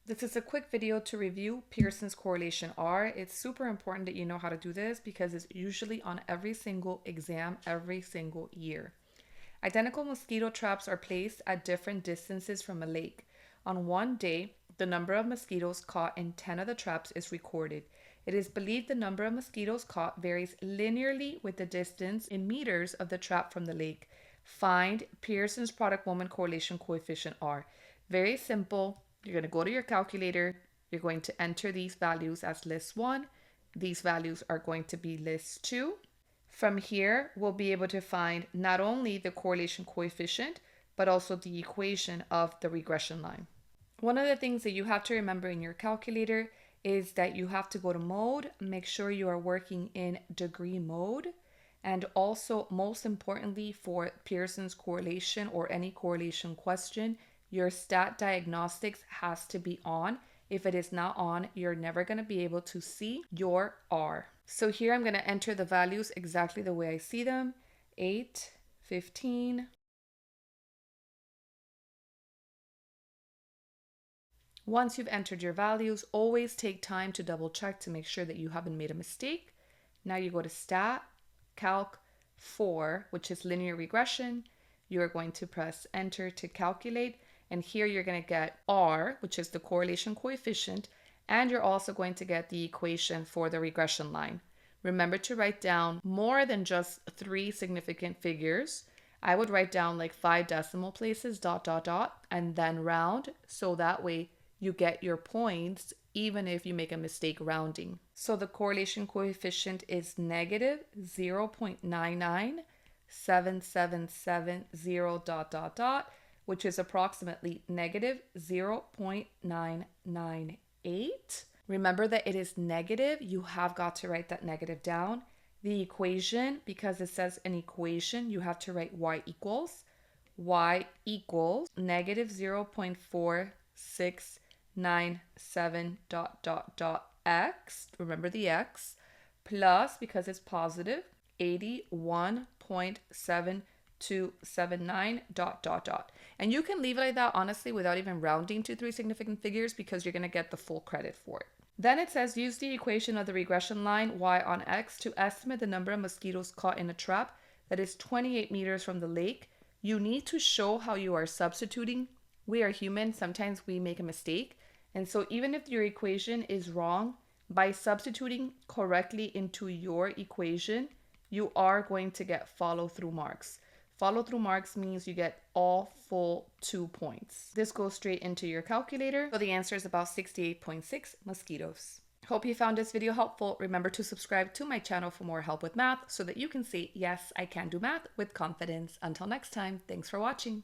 This is a quick video to review Pearson's correlation R. It's super important that you know how to do this because it's usually on every single exam, every single year. Identical mosquito traps are placed at different distances from a lake. On one day, the number of mosquitoes caught in 10 of the traps is recorded. It is believed the number of mosquitoes caught varies linearly with the distance in meters of the trap from the lake. Find Pearson's product moment correlation coefficient R. Very simple. You're going to go to your calculator. You're going to enter these values as list 1. These values are going to be list 2. From here, we'll be able to find not only the correlation coefficient, but also the equation of the regression line. One of the things that you have to remember in your calculator is that you have to go to mode, make sure you are working in degree mode, and also most importantly for Pearson's correlation or any correlation question, your stat diagnostics has to be on. If it is not on, you're never going to be able to see your R. So here I'm going to enter the values exactly the way I see them. 8, 15. Once you've entered your values, always take time to double check to make sure that you haven't made a mistake. Now you go to Stat, Calc 4, which is linear regression. You are going to press Enter to calculate. And here you're going to get R, which is the correlation coefficient, and you're also going to get the equation for the regression line. Remember to write down more than just 3 significant figures. I would write down like 5 decimal places, ... and then round, so that way you get your points even if you make a mistake rounding. So the correlation coefficient is negative 0.99777 ... which is approximately negative 0.998. Remember that it is negative. You have got to write that negative down. The equation, because it says an equation, you have to write y equals negative 0.4697 ... x, remember the x, plus, because it's positive, 81.7279 ... And you can leave it like that, honestly, without even rounding to 3 significant figures because you're going to get the full credit for it. Then it says use the equation of the regression line y on x to estimate the number of mosquitoes caught in a trap that is 28 meters from the lake. You need to show how you are substituting. We are human. Sometimes we make a mistake. And so even if your equation is wrong, by substituting correctly into your equation, you are going to get follow-through marks. Follow-through marks means you get all full 2 points. This goes straight into your calculator. So the answer is about 68.6 mosquitoes. Hope you found this video helpful. Remember to subscribe to my channel for more help with math so that you can say, yes, I can do math with confidence. Until next time, thanks for watching.